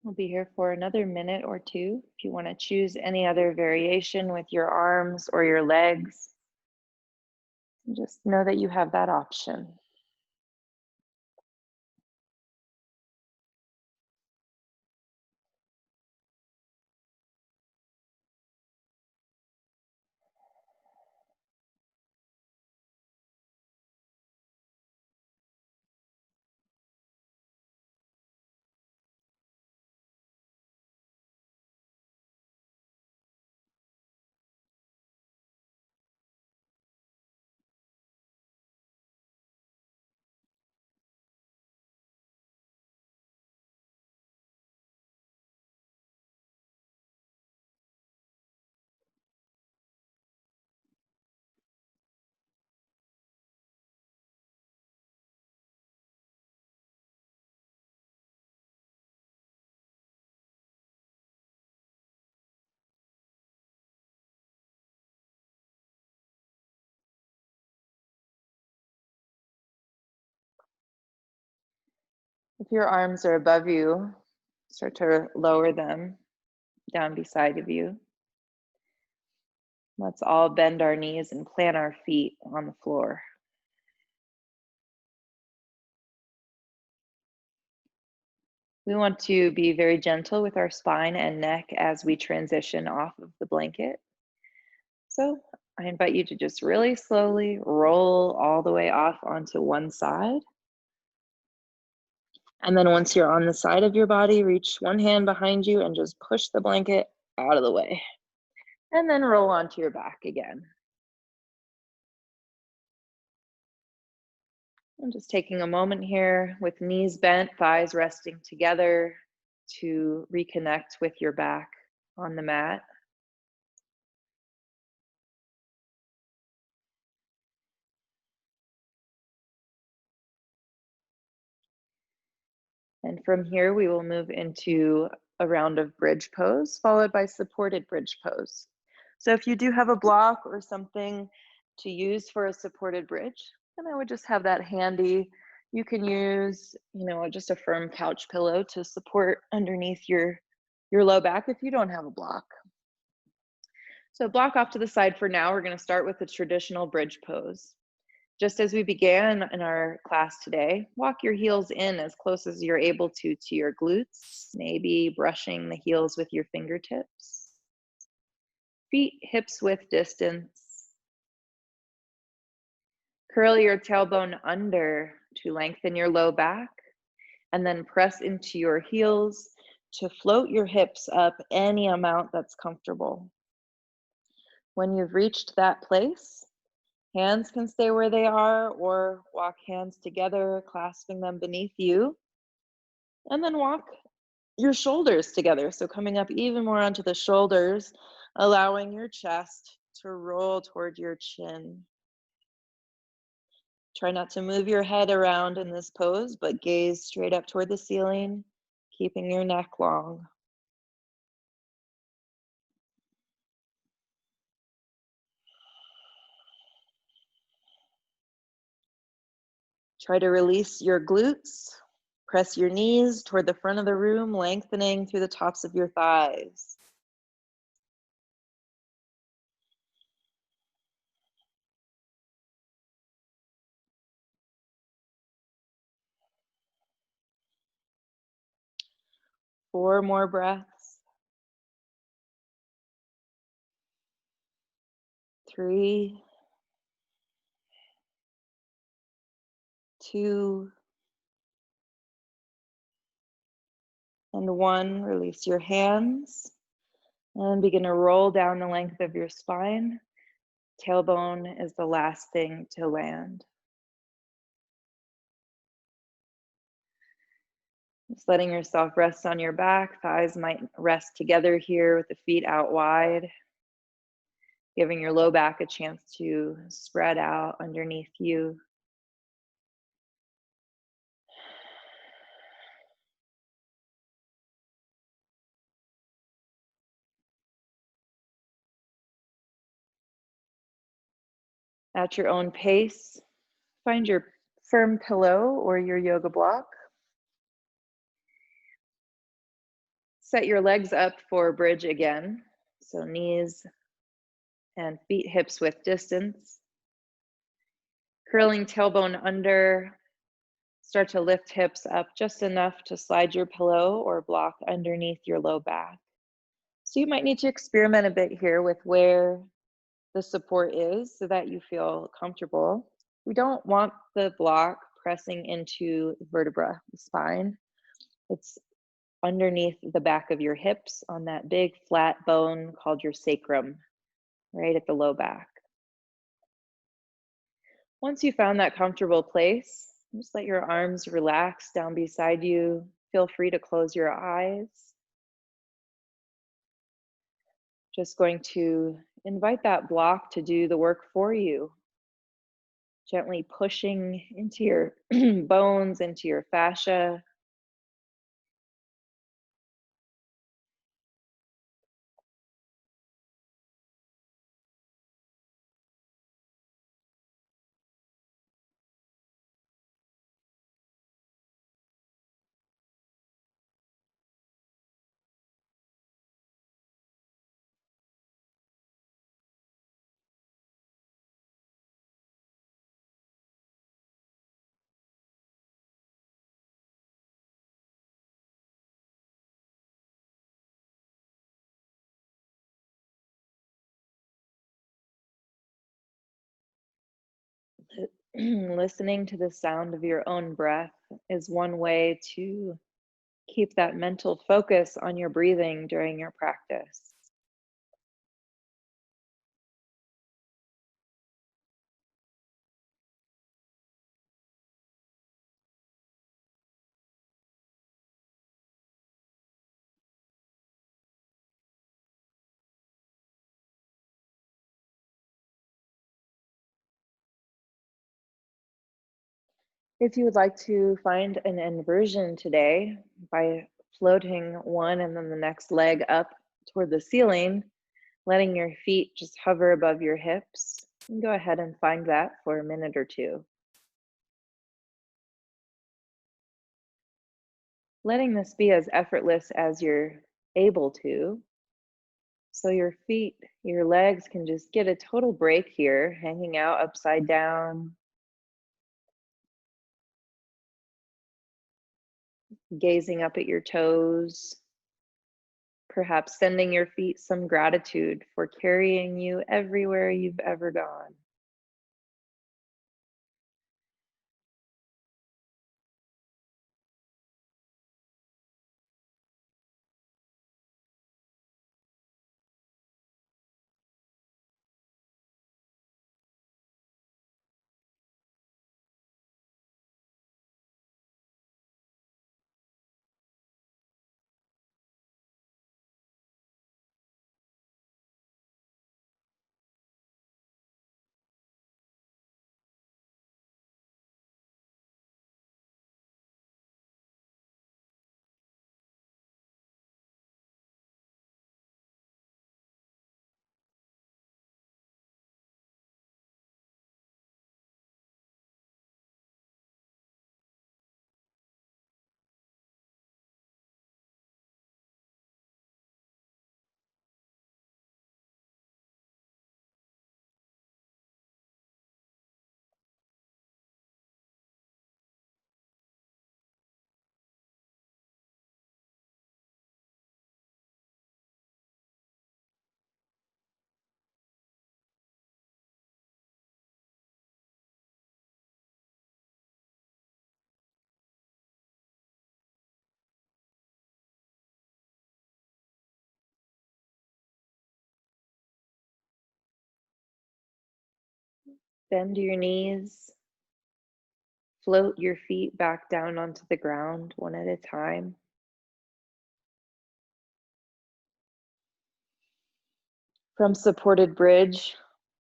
We'll be here for another minute or two. If you want to choose any other variation with your arms or your legs, just know that you have that option. If your arms are above you, start to lower them down beside of you. Let's all bend our knees and plant our feet on the floor. We want to be very gentle with our spine and neck as we transition off of the blanket. So I invite you to just really slowly roll all the way off onto one side. And then once you're on the side of your body, reach one hand behind you and just push the blanket out of the way. And then roll onto your back again. I'm just taking a moment here with knees bent, thighs resting together to reconnect with your back on the mat. And from here, we will move into a round of bridge pose, followed by supported bridge pose. So if you do have a block or something to use for a supported bridge, then I would just have that handy. You can use, just a firm couch pillow to support underneath your low back if you don't have a block. So block off to the side for now. We're going to start with the traditional bridge pose. Just as we began in our class today, walk your heels in as close as you're able to your glutes, maybe brushing the heels with your fingertips. Feet hips width distance. Curl your tailbone under to lengthen your low back, and then press into your heels to float your hips up any amount that's comfortable. When you've reached that place, hands can stay where they are or walk hands together, clasping them beneath you. And then walk your shoulders together. So coming up even more onto the shoulders, allowing your chest to roll toward your chin. Try not to move your head around in this pose, but gaze straight up toward the ceiling, keeping your neck long. Try to release your glutes. Press your knees toward the front of the room, lengthening through the tops of your thighs. Four more breaths. 3, 2, and 1. Release your hands and begin to roll down the length of your spine. Tailbone is the last thing to land. Just letting yourself rest on your back. Thighs might rest together here with the feet out wide. Giving your low back a chance to spread out underneath you. At your own pace, find your firm pillow or your yoga block. Set your legs up for bridge again. So knees and feet hips width distance. Curling tailbone under. Start to lift hips up just enough to slide your pillow or block underneath your low back. So you might need to experiment a bit here with where the support is so that you feel comfortable. We don't want the block pressing into the vertebra, the spine. It's underneath the back of your hips on that big flat bone called your sacrum, right at the low back. Once you found that comfortable place, just let your arms relax down beside you. Feel free to close your eyes. Just going to invite that block to do the work for you. Gently pushing into your bones, into your fascia. Listening to the sound of your own breath is one way to keep that mental focus on your breathing during your practice. If you would like to find an inversion today by floating one and then the next leg up toward the ceiling, letting your feet just hover above your hips, you can go ahead and find that for a minute or two. Letting this be as effortless as you're able to. So your feet, your legs can just get a total break here, hanging out upside down, gazing up at your toes, perhaps sending your feet some gratitude for carrying you everywhere you've ever gone. Bend your knees, float your feet back down onto the ground one at a time. From supported bridge,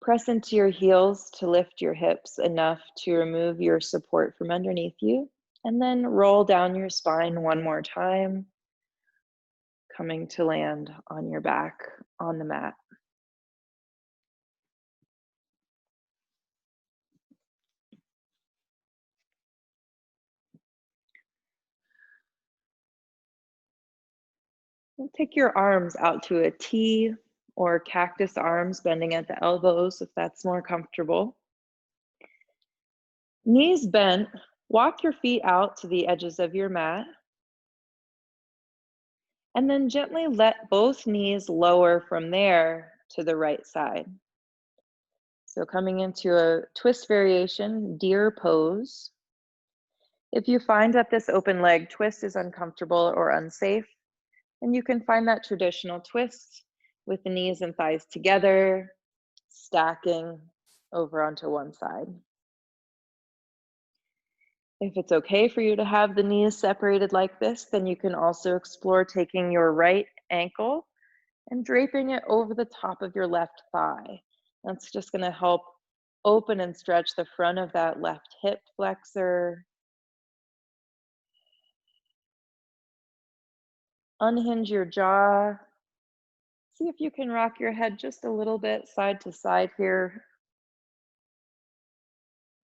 press into your heels to lift your hips enough to remove your support from underneath you, and then roll down your spine one more time, coming to land on your back on the mat. And take your arms out to a T or cactus arms, bending at the elbows if that's more comfortable. Knees bent, walk your feet out to the edges of your mat, and then gently let both knees lower from there to the right side. So coming into a twist variation, deer pose. If you find that this open leg twist is uncomfortable or unsafe, then you can find that traditional twist with the knees and thighs together, stacking over onto one side. If it's okay for you to have the knees separated like this, then you can also explore taking your right ankle and draping it over the top of your left thigh. That's just going to help open and stretch the front of that left hip flexor. Unhinge your jaw. See if you can rock your head just a little bit side to side here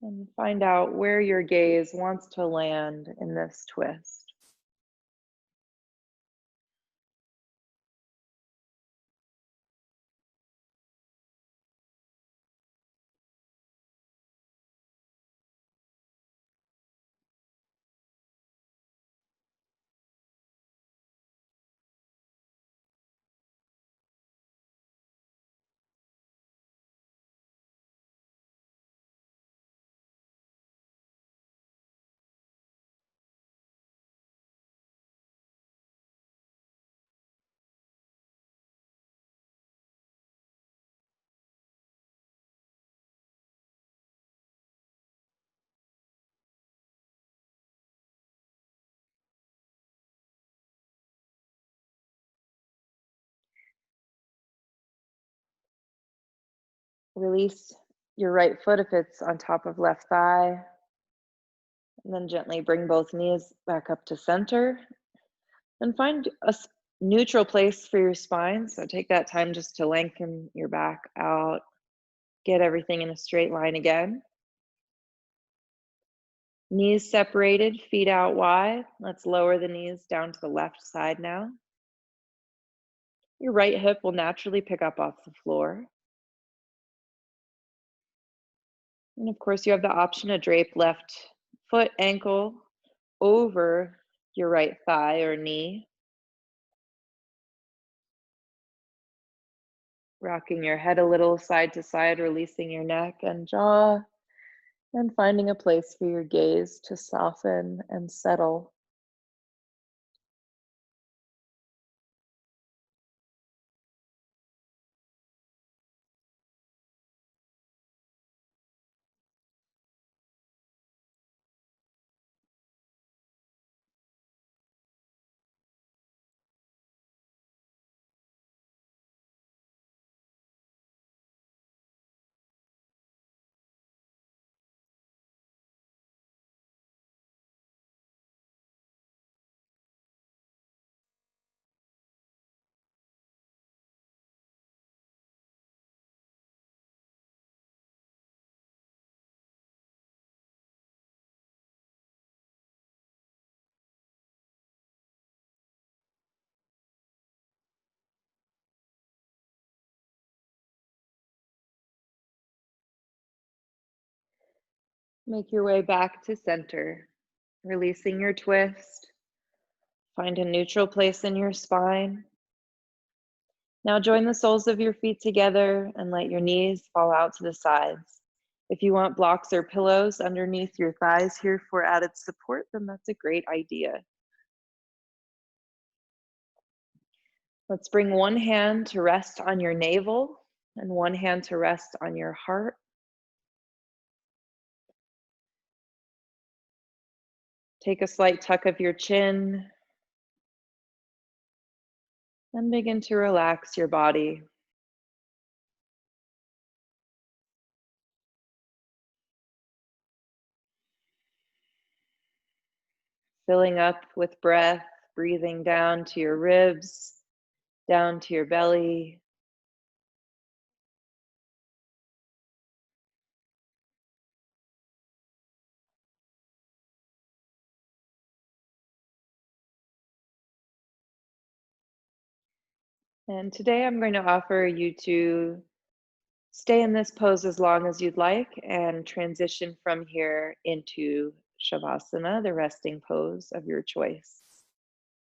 and find out where your gaze wants to land in this twist. Release your right foot if it's on top of left thigh, and then gently bring both knees back up to center. And find a neutral place for your spine. So take that time just to lengthen your back out, get everything in a straight line again. Knees separated, feet out wide. Let's lower the knees down to the left side now. Your right hip will naturally pick up off the floor. And of course, you have the option to drape left foot, ankle over your right thigh or knee, rocking your head a little side to side, releasing your neck and jaw, and finding a place for your gaze to soften and settle. Make your way back to center, releasing your twist. Find a neutral place in your spine. Now join the soles of your feet together and let your knees fall out to the sides. If you want blocks or pillows underneath your thighs here for added support, then that's a great idea. Let's bring one hand to rest on your navel and one hand to rest on your heart. Take a slight tuck of your chin and begin to relax your body. Filling up with breath, breathing down to your ribs, down to your belly. And today I'm going to offer you to stay in this pose as long as you'd like and transition from here into Shavasana, the resting pose of your choice,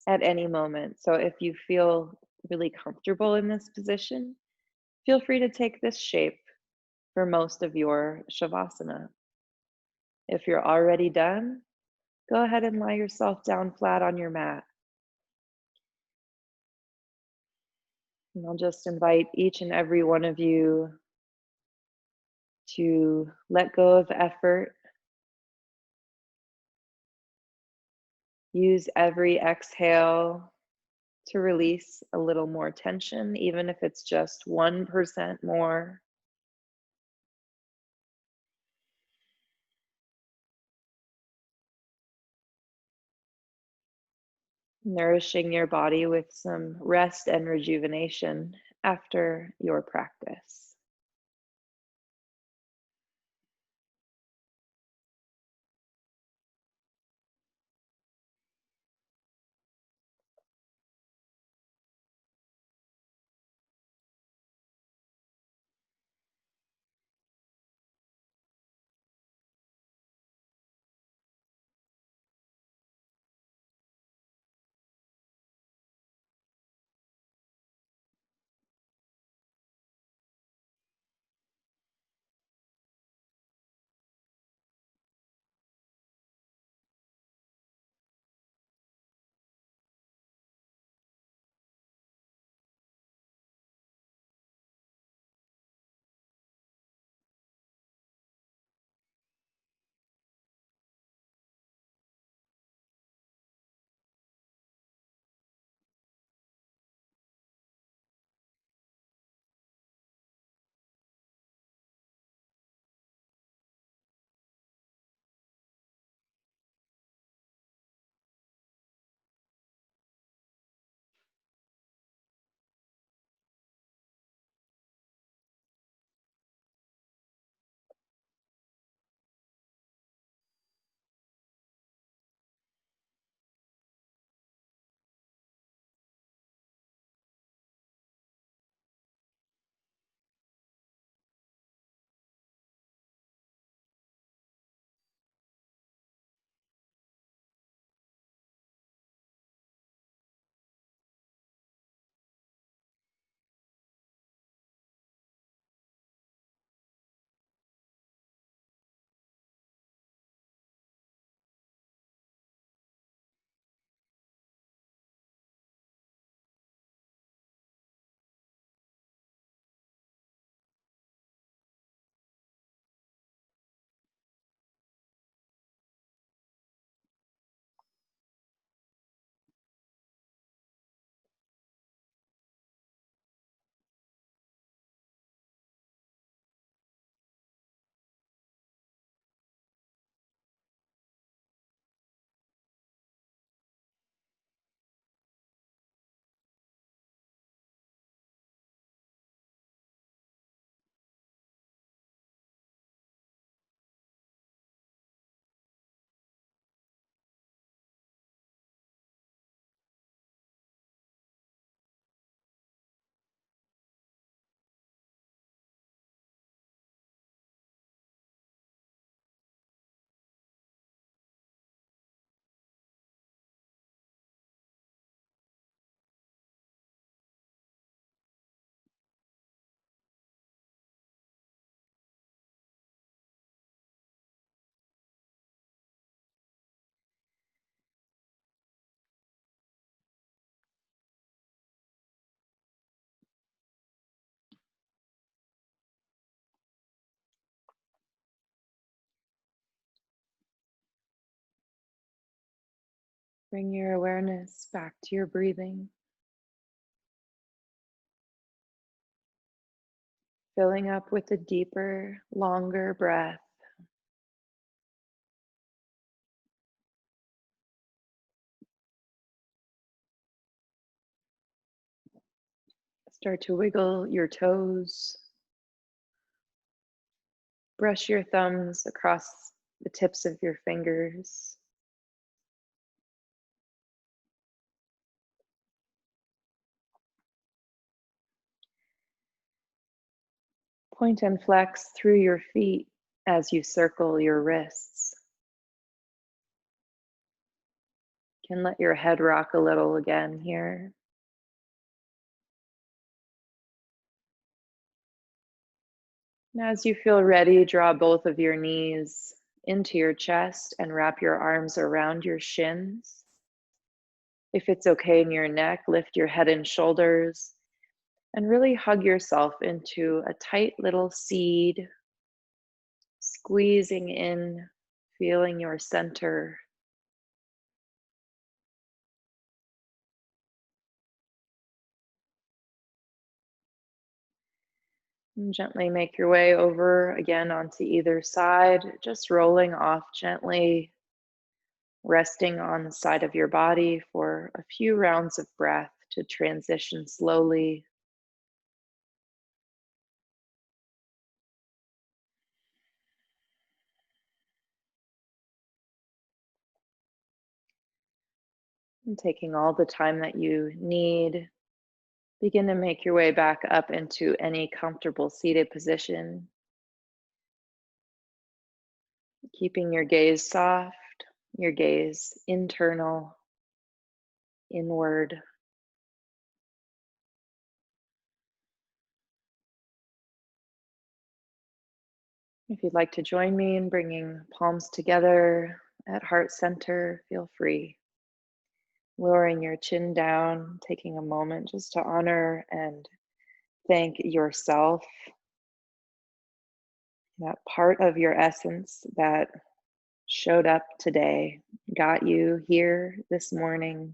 at any moment. So if you feel really comfortable in this position, feel free to take this shape for most of your Shavasana. If you're already done, go ahead and lie yourself down flat on your mat. And I'll just invite each and every one of you to let go of effort. Use every exhale to release a little more tension, even if it's just 1% more. Nourishing your body with some rest and rejuvenation after your practice. Bring your awareness back to your breathing, filling up with a deeper, longer breath. Start to wiggle your toes, brush your thumbs across the tips of your fingers. Point and flex through your feet as you circle your wrists. You can let your head rock a little again here. And as you feel ready, draw both of your knees into your chest and wrap your arms around your shins. If it's okay in your neck, lift your head and shoulders and really hug yourself into a tight little seed, squeezing in, feeling your center. And gently make your way over again onto either side, just rolling off gently, resting on the side of your body for a few rounds of breath to transition slowly. And taking all the time that you need, begin to make your way back up into any comfortable seated position, keeping your gaze soft, your gaze internal, inward. If you'd like to join me in bringing palms together at heart center, feel free. Lowering your chin down, taking a moment just to honor and thank yourself, that part of your essence that showed up today, got you here this morning.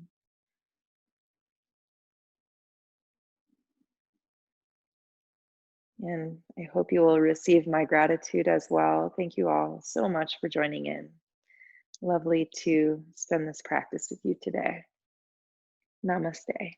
And I hope you will receive my gratitude as well. Thank you all so much for joining in. Lovely to spend this practice with you today. Namaste.